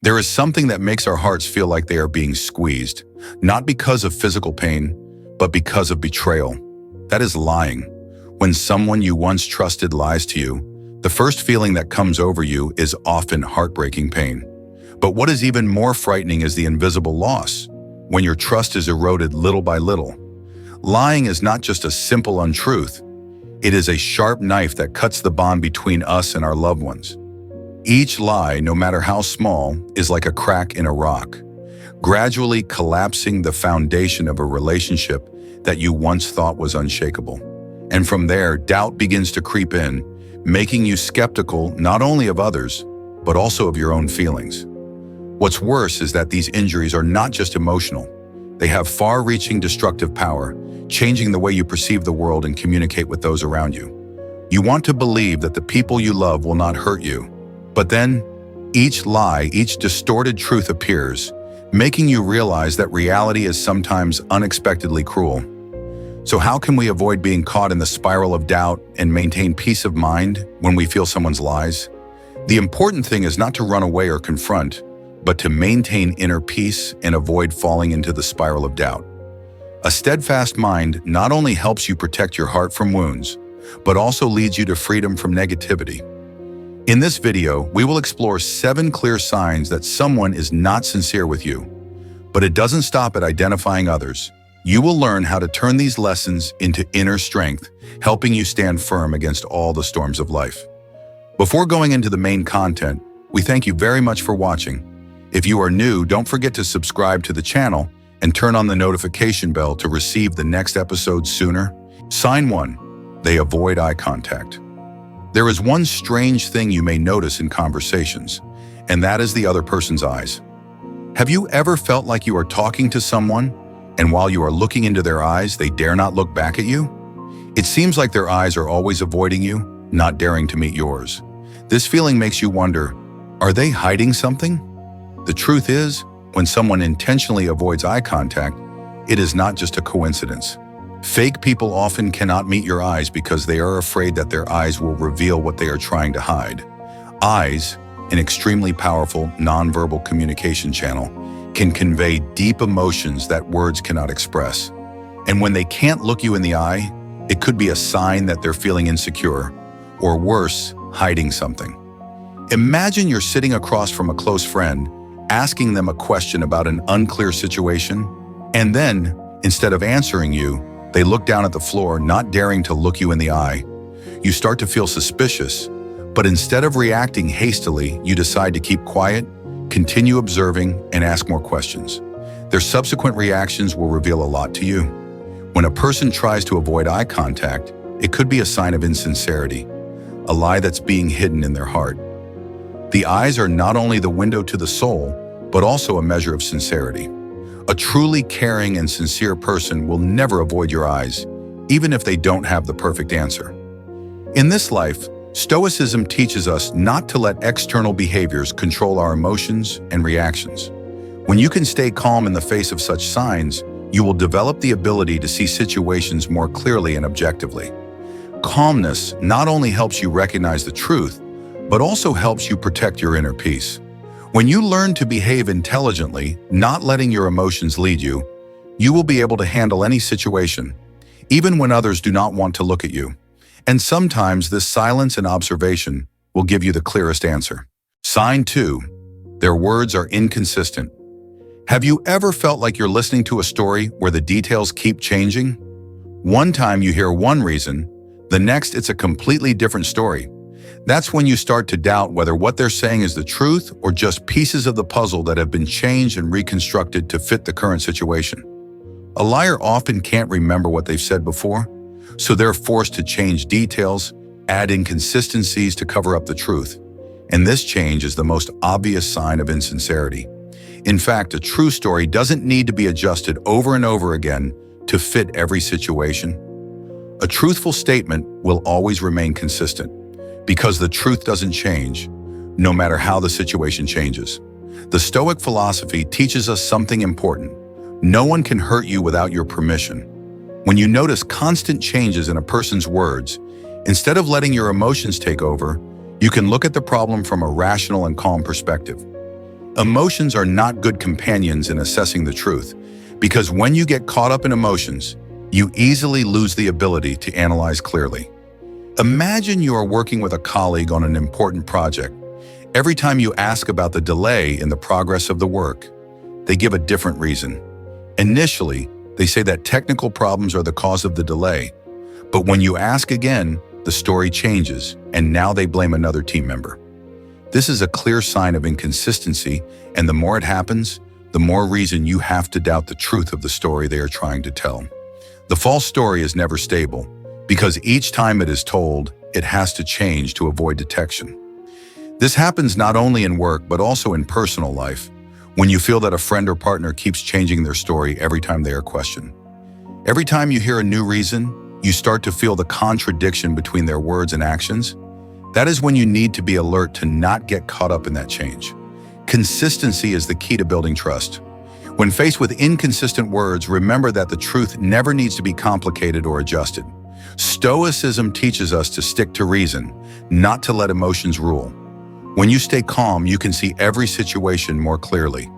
There is something that makes our hearts feel like they are being squeezed, not because of physical pain, but because of betrayal. That is lying. When someone you once trusted lies to you, the first feeling that comes over you is often heartbreaking pain. But what is even more frightening is the invisible loss, when your trust is eroded little by little. Lying is not just a simple untruth. It is a sharp knife that cuts the bond between us and our loved ones. Each lie, no matter how small, is like a crack in a rock, gradually collapsing the foundation of a relationship that you once thought was unshakable. And from there, doubt begins to creep in, making you skeptical not only of others, but also of your own feelings. What's worse is that these injuries are not just emotional. They have far-reaching destructive power, changing the way you perceive the world and communicate with those around you. You want to believe that the people you love will not hurt you. But then, each lie, each distorted truth appears, making you realize that reality is sometimes unexpectedly cruel. So how can we avoid being caught in the spiral of doubt and maintain peace of mind when we feel someone's lies? The important thing is not to run away or confront, but to maintain inner peace and avoid falling into the spiral of doubt. A steadfast mind not only helps you protect your heart from wounds, but also leads you to freedom from negativity. In this video, we will explore 7 clear signs that someone is not sincere with you. But it doesn't stop at identifying others. You will learn how to turn these lessons into inner strength, helping you stand firm against all the storms of life. Before going into the main content, we thank you very much for watching. If you are new, don't forget to subscribe to the channel and turn on the notification bell to receive the next episode sooner. Sign 1. They avoid eye contact. There is one strange thing you may notice in conversations, and that is the other person's eyes. Have you ever felt like you are talking to someone, and while you are looking into their eyes, they dare not look back at you? It seems like their eyes are always avoiding you, not daring to meet yours. This feeling makes you wonder, are they hiding something? The truth is, when someone intentionally avoids eye contact, it is not just a coincidence. Fake people often cannot meet your eyes because they are afraid that their eyes will reveal what they are trying to hide. Eyes, an extremely powerful nonverbal communication channel, can convey deep emotions that words cannot express. And when they can't look you in the eye, it could be a sign that they're feeling insecure, or worse, hiding something. Imagine you're sitting across from a close friend, asking them a question about an unclear situation, and then, instead of answering you, they look down at the floor, not daring to look you in the eye. You start to feel suspicious, but instead of reacting hastily, you decide to keep quiet, continue observing, and ask more questions. Their subsequent reactions will reveal a lot to you. When a person tries to avoid eye contact, it could be a sign of insincerity, a lie that's being hidden in their heart. The eyes are not only the window to the soul, but also a measure of sincerity. A truly caring and sincere person will never avoid your eyes, even if they don't have the perfect answer. In this life, Stoicism teaches us not to let external behaviors control our emotions and reactions. When you can stay calm in the face of such signs, you will develop the ability to see situations more clearly and objectively. Calmness not only helps you recognize the truth, but also helps you protect your inner peace. When you learn to behave intelligently, not letting your emotions lead you, you will be able to handle any situation, even when others do not want to look at you. And sometimes this silence and observation will give you the clearest answer. Sign 2. Their words are inconsistent. Have you ever felt like you're listening to a story where the details keep changing? One time you hear one reason, the next it's a completely different story. That's when you start to doubt whether what they're saying is the truth or just pieces of the puzzle that have been changed and reconstructed to fit the current situation. A liar often can't remember what they've said before, so they're forced to change details, add inconsistencies to cover up the truth. And this change is the most obvious sign of insincerity. In fact, a true story doesn't need to be adjusted over and over again to fit every situation. A truthful statement will always remain consistent, because the truth doesn't change, no matter how the situation changes. The Stoic philosophy teaches us something important. No one can hurt you without your permission. When you notice constant changes in a person's words, instead of letting your emotions take over, you can look at the problem from a rational and calm perspective. Emotions are not good companions in assessing the truth, because when you get caught up in emotions, you easily lose the ability to analyze clearly. Imagine you are working with a colleague on an important project. Every time you ask about the delay in the progress of the work, they give a different reason. Initially, they say that technical problems are the cause of the delay, but when you ask again, the story changes, and now they blame another team member. This is a clear sign of inconsistency, and the more it happens, the more reason you have to doubt the truth of the story they are trying to tell. The false story is never stable, because each time it is told, it has to change to avoid detection. This happens not only in work, but also in personal life, when you feel that a friend or partner keeps changing their story every time they are questioned. Every time you hear a new reason, you start to feel the contradiction between their words and actions. That is when you need to be alert to not get caught up in that change. Consistency is the key to building trust. When faced with inconsistent words, remember that the truth never needs to be complicated or adjusted. Stoicism teaches us to stick to reason, not to let emotions rule. When you stay calm, you can see every situation more clearly.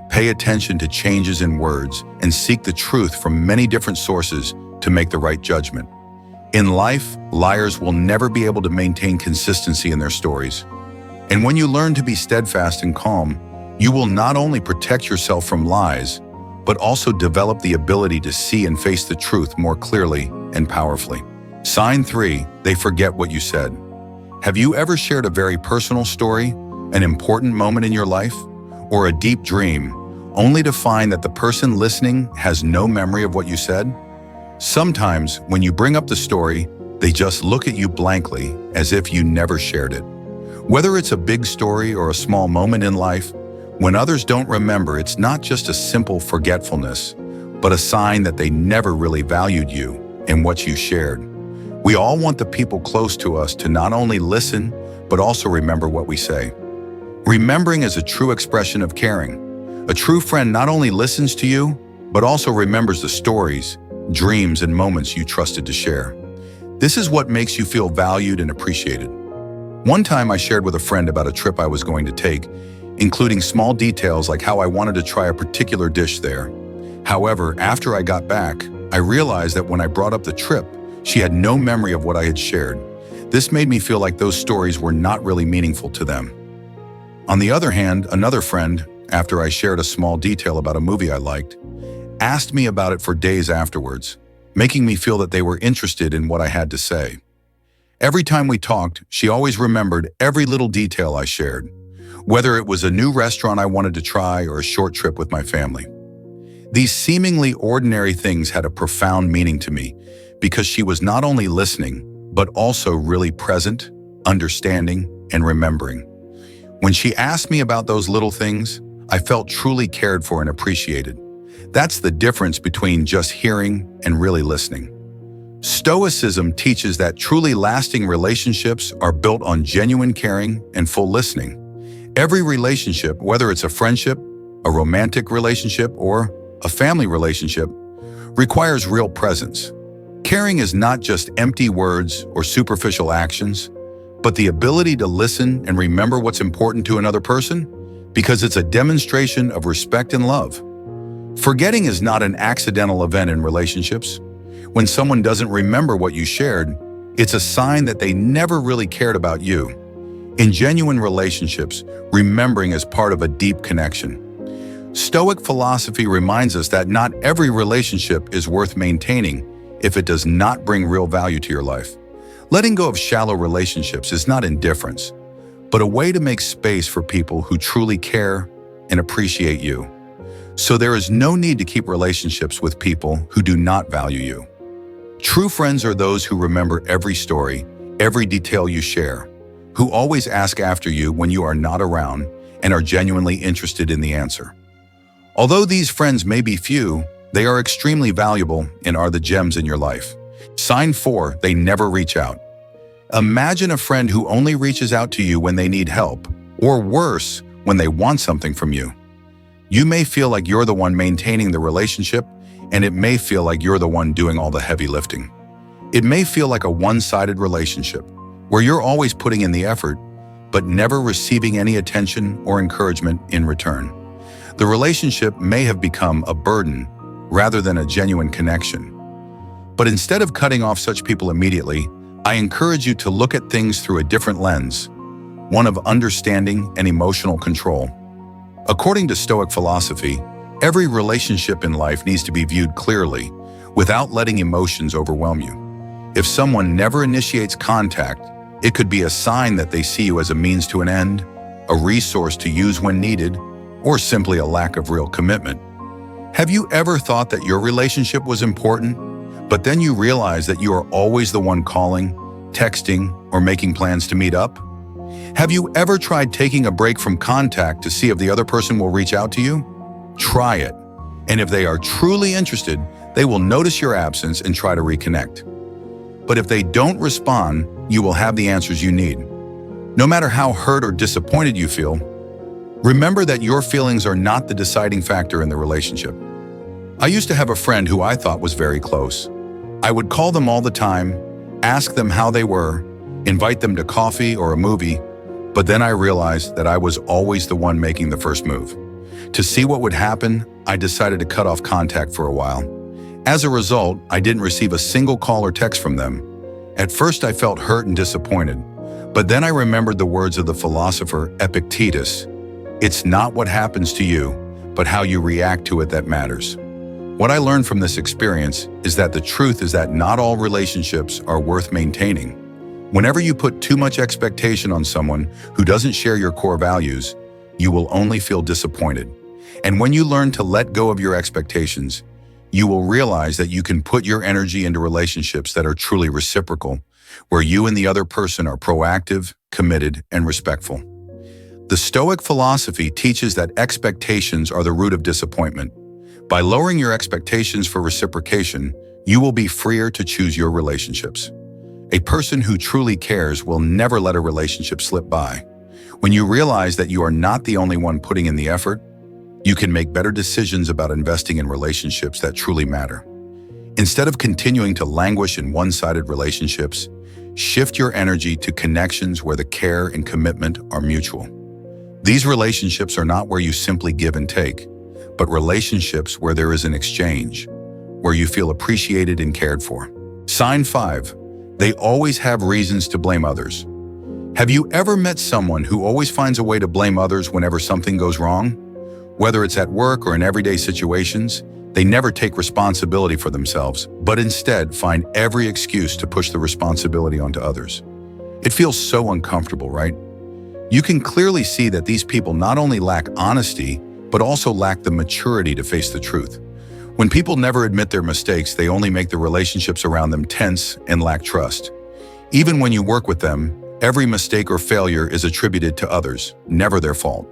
Pay attention to changes in words and seek the truth from many different sources to make the right judgment. In life, liars will never be able to maintain consistency in their stories. And when you learn to be steadfast and calm, you will not only protect yourself from lies, but also develop the ability to see and face the truth more clearly and powerfully. Sign 3, they forget what you said. Have you ever shared a very personal story, an important moment in your life, or a deep dream, only to find that the person listening has no memory of what you said? Sometimes, when you bring up the story, they just look at you blankly as if you never shared it. Whether it's a big story or a small moment in life, when others don't remember, it's not just a simple forgetfulness, but a sign that they never really valued you and what you shared. We all want the people close to us to not only listen, but also remember what we say. Remembering is a true expression of caring. A true friend not only listens to you, but also remembers the stories, dreams, and moments you trusted to share. This is what makes you feel valued and appreciated. One time I shared with a friend about a trip I was going to take, including small details like how I wanted to try a particular dish there. However, after I got back, I realized that when I brought up the trip, she had no memory of what I had shared. This made me feel like those stories were not really meaningful to them. On the other hand, another friend, after I shared a small detail about a movie I liked, asked me about it for days afterwards, making me feel that they were interested in what I had to say. Every time we talked, she always remembered every little detail I shared, whether it was a new restaurant I wanted to try or a short trip with my family. These seemingly ordinary things had a profound meaning to me because she was not only listening, but also really present, understanding, and remembering. When she asked me about those little things, I felt truly cared for and appreciated. That's the difference between just hearing and really listening. Stoicism teaches that truly lasting relationships are built on genuine caring and full listening. Every relationship, whether it's a friendship, a romantic relationship, or a family relationship, requires real presence. Caring is not just empty words or superficial actions, but the ability to listen and remember what's important to another person, because it's a demonstration of respect and love. Forgetting is not an accidental event in relationships. When someone doesn't remember what you shared, it's a sign that they never really cared about you. In genuine relationships, remembering is part of a deep connection. Stoic philosophy reminds us that not every relationship is worth maintaining if it does not bring real value to your life. Letting go of shallow relationships is not indifference, but a way to make space for people who truly care and appreciate you. So there is no need to keep relationships with people who do not value you. True friends are those who remember every story, every detail you share, who always ask after you when you are not around and are genuinely interested in the answer. Although these friends may be few, they are extremely valuable and are the gems in your life. Sign 4, they never reach out. Imagine a friend who only reaches out to you when they need help, or worse, when they want something from you. You may feel like you're the one maintaining the relationship, and it may feel like you're the one doing all the heavy lifting. It may feel like a one-sided relationship, where you're always putting in the effort, but never receiving any attention or encouragement in return. The relationship may have become a burden rather than a genuine connection. But instead of cutting off such people immediately, I encourage you to look at things through a different lens, one of understanding and emotional control. According to Stoic philosophy, every relationship in life needs to be viewed clearly, without letting emotions overwhelm you. If someone never initiates contact, it could be a sign that they see you as a means to an end, a resource to use when needed, or simply a lack of real commitment. Have you ever thought that your relationship was important, but then you realize that you are always the one calling, texting, or making plans to meet up? Have you ever tried taking a break from contact to see if the other person will reach out to you? Try it. And if they are truly interested, they will notice your absence and try to reconnect. But if they don't respond, you will have the answers you need. No matter how hurt or disappointed you feel, remember that your feelings are not the deciding factor in the relationship. I used to have a friend who I thought was very close. I would call them all the time, ask them how they were, invite them to coffee or a movie, but then I realized that I was always the one making the first move. To see what would happen, I decided to cut off contact for a while. As a result, I didn't receive a single call or text from them. At first, I felt hurt and disappointed, but then I remembered the words of the philosopher Epictetus. It's not what happens to you, but how you react to it that matters. What I learned from this experience is that the truth is that not all relationships are worth maintaining. Whenever you put too much expectation on someone who doesn't share your core values, you will only feel disappointed. And when you learn to let go of your expectations, you will realize that you can put your energy into relationships that are truly reciprocal, where you and the other person are proactive, committed, and respectful. The Stoic philosophy teaches that expectations are the root of disappointment. By lowering your expectations for reciprocation, you will be freer to choose your relationships. A person who truly cares will never let a relationship slip by. When you realize that you are not the only one putting in the effort, you can make better decisions about investing in relationships that truly matter. Instead of continuing to languish in one-sided relationships, shift your energy to connections where the care and commitment are mutual. These relationships are not where you simply give and take, but relationships where there is an exchange, where you feel appreciated and cared for. Sign 5. They always have reasons to blame others. Have you ever met someone who always finds a way to blame others whenever something goes wrong? Whether it's at work or in everyday situations, they never take responsibility for themselves, but instead find every excuse to push the responsibility onto others. It feels so uncomfortable, right? You can clearly see that these people not only lack honesty, but also lack the maturity to face the truth. When people never admit their mistakes, they only make the relationships around them tense and lack trust. Even when you work with them, every mistake or failure is attributed to others, never their fault.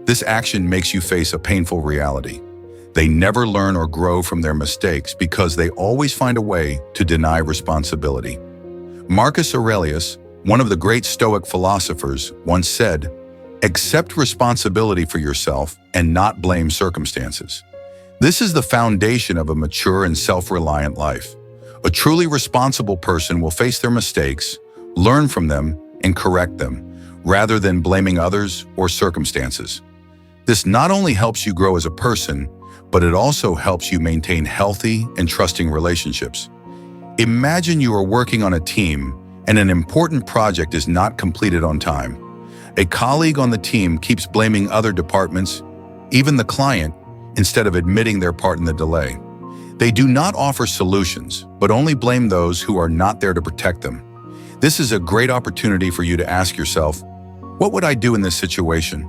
This action makes you face a painful reality. They never learn or grow from their mistakes because they always find a way to deny responsibility. Marcus Aurelius, one of the great Stoic philosophers, once said, "Accept responsibility for yourself and not blame circumstances." This is the foundation of a mature and self-reliant life. A truly responsible person will face their mistakes, learn from them, and correct them, rather than blaming others or circumstances. This not only helps you grow as a person, but it also helps you maintain healthy and trusting relationships. Imagine you are working on a team and an important project is not completed on time. A colleague on the team keeps blaming other departments, even the client, instead of admitting their part in the delay. They do not offer solutions, but only blame those who are not there to protect them. This is a great opportunity for you to ask yourself, what would I do in this situation?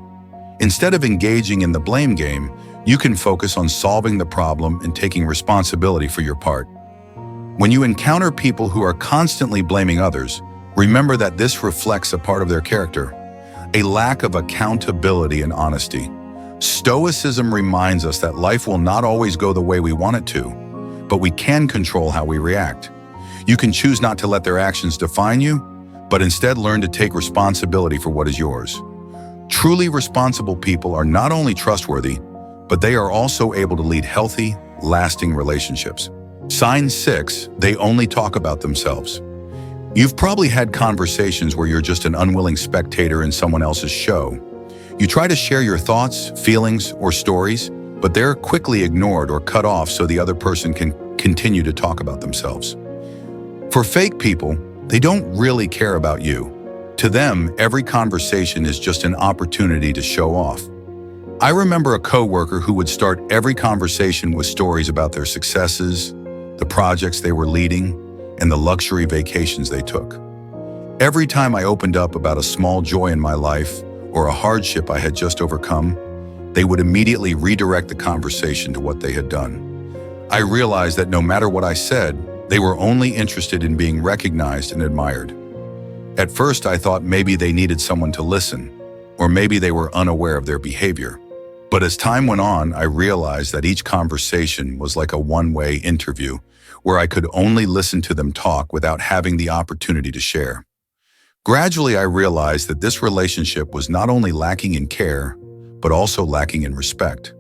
Instead of engaging in the blame game, you can focus on solving the problem and taking responsibility for your part. When you encounter people who are constantly blaming others, remember that this reflects a part of their character, a lack of accountability and honesty. Stoicism reminds us that life will not always go the way we want it to, but we can control how we react. You can choose not to let their actions define you, but instead learn to take responsibility for what is yours. Truly responsible people are not only trustworthy, but they are also able to lead healthy, lasting relationships. Sign 6, they only talk about themselves. You've probably had conversations where you're just an unwilling spectator in someone else's show. You try to share your thoughts, feelings, or stories, but they're quickly ignored or cut off so the other person can continue to talk about themselves. For fake people, they don't really care about you. To them, every conversation is just an opportunity to show off. I remember a coworker who would start every conversation with stories about their successes, the projects they were leading, and the luxury vacations they took. Every time I opened up about a small joy in my life or a hardship I had just overcome, they would immediately redirect the conversation to what they had done. I realized that no matter what I said, they were only interested in being recognized and admired. At first, I thought maybe they needed someone to listen, or maybe they were unaware of their behavior. But as time went on, I realized that each conversation was like a one-way interview where I could only listen to them talk without having the opportunity to share. Gradually, I realized that this relationship was not only lacking in care, but also lacking in respect.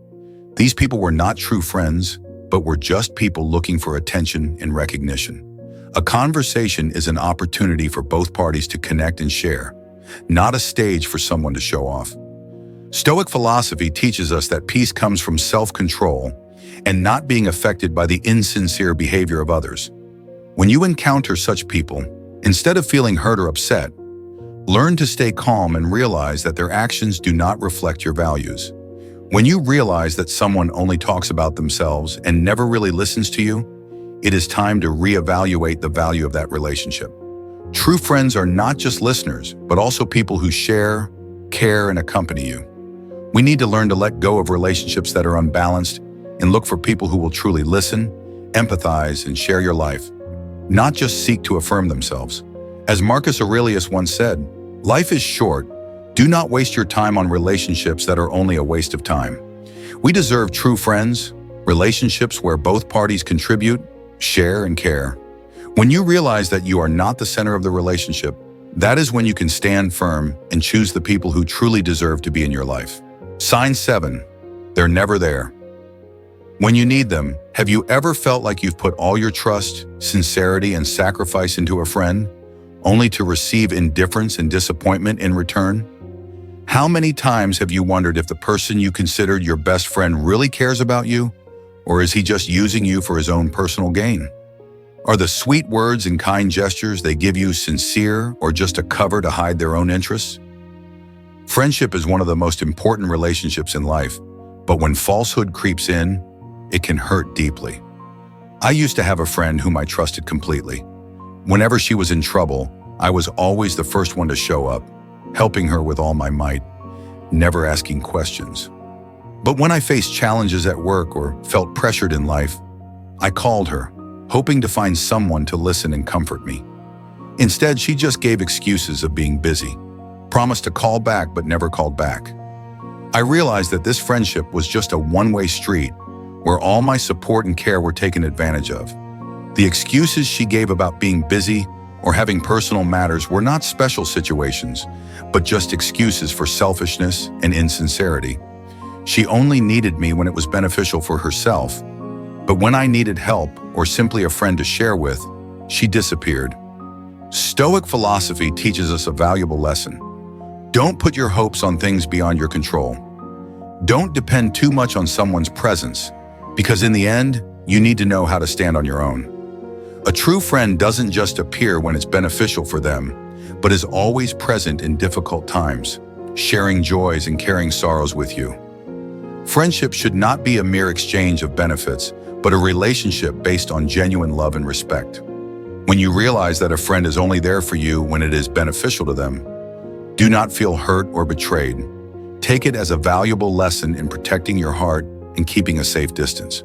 These people were not true friends, but were just people looking for attention and recognition. A conversation is an opportunity for both parties to connect and share, not a stage for someone to show off. Stoic philosophy teaches us that peace comes from self-control and not being affected by the insincere behavior of others. When you encounter such people, instead of feeling hurt or upset, learn to stay calm and realize that their actions do not reflect your values. When you realize that someone only talks about themselves and never really listens to you, it is time to reevaluate the value of that relationship. True friends are not just listeners, but also people who share, care, and accompany you. We need to learn to let go of relationships that are unbalanced and look for people who will truly listen, empathize, and share your life, not just seek to affirm themselves. As Marcus Aurelius once said, "Life is short. Do not waste your time on relationships that are only a waste of time." We deserve true friends, relationships where both parties contribute, share, and care. When you realize that you are not the center of the relationship, that is when you can stand firm and choose the people who truly deserve to be in your life. Sign 7. They're never there. When you need them, have you ever felt like you've put all your trust, sincerity, and sacrifice into a friend, only to receive indifference and disappointment in return? How many times have you wondered if the person you considered your best friend really cares about you, or is he just using you for his own personal gain? Are the sweet words and kind gestures they give you sincere or just a cover to hide their own interests? Friendship is one of the most important relationships in life, but when falsehood creeps in, it can hurt deeply. I used to have a friend whom I trusted completely. Whenever she was in trouble, I was always the first one to show up, helping her with all my might, never asking questions. But when I faced challenges at work or felt pressured in life, I called her, hoping to find someone to listen and comfort me. Instead, she just gave excuses of being busy, promised to call back but never called back. I realized that this friendship was just a one-way street where all my support and care were taken advantage of. The excuses she gave about being busy or having personal matters were not special situations, but just excuses for selfishness and insincerity. She only needed me when it was beneficial for herself, but when I needed help or simply a friend to share with, she disappeared. Stoic philosophy teaches us a valuable lesson. Don't put your hopes on things beyond your control. Don't depend too much on someone's presence, because in the end, you need to know how to stand on your own. A true friend doesn't just appear when it's beneficial for them, but is always present in difficult times, sharing joys and carrying sorrows with you. Friendship should not be a mere exchange of benefits, but a relationship based on genuine love and respect. When you realize that a friend is only there for you when it is beneficial to them, do not feel hurt or betrayed. Take it as a valuable lesson in protecting your heart and keeping a safe distance.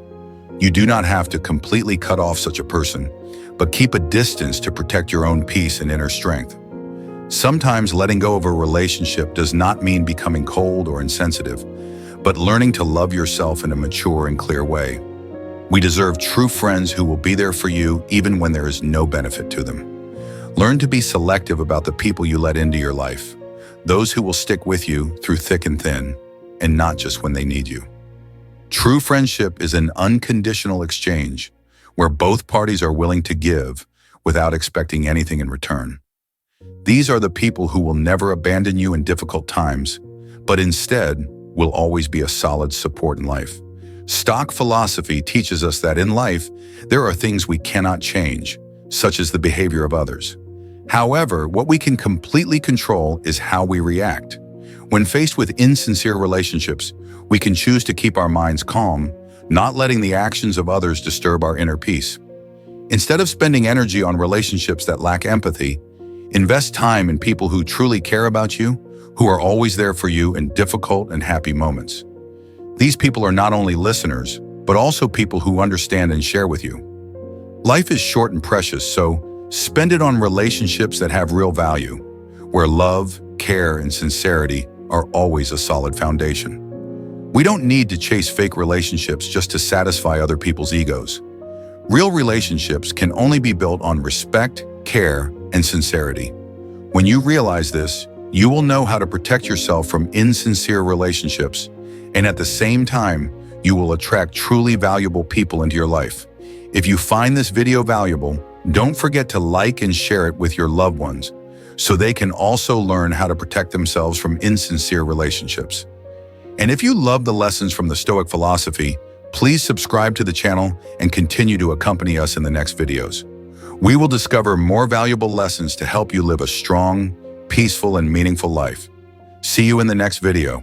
You do not have to completely cut off such a person, but keep a distance to protect your own peace and inner strength. Sometimes letting go of a relationship does not mean becoming cold or insensitive, but learning to love yourself in a mature and clear way. We deserve true friends who will be there for you even when there is no benefit to them. Learn to be selective about the people you let into your life, those who will stick with you through thick and thin, and not just when they need you. True friendship is an unconditional exchange where both parties are willing to give without expecting anything in return. These are the people who will never abandon you in difficult times, but instead will always be a solid support in life. Stoic philosophy teaches us that in life, there are things we cannot change, such as the behavior of others. However, what we can completely control is how we react. When faced with insincere relationships, we can choose to keep our minds calm, not letting the actions of others disturb our inner peace. Instead of spending energy on relationships that lack empathy, invest time in people who truly care about you, who are always there for you in difficult and happy moments. These people are not only listeners, but also people who understand and share with you. Life is short and precious, so spend it on relationships that have real value, where love, care, and sincerity are always a solid foundation. We don't need to chase fake relationships just to satisfy other people's egos. Real relationships can only be built on respect, care, and sincerity. When you realize this, you will know how to protect yourself from insincere relationships, and at the same time, you will attract truly valuable people into your life. If you find this video valuable, don't forget to like and share it with your loved ones, so they can also learn how to protect themselves from insincere relationships. And if you love the lessons from the Stoic philosophy, please subscribe to the channel and continue to accompany us in the next videos. We will discover more valuable lessons to help you live a strong, peaceful, and meaningful life. See you in the next video.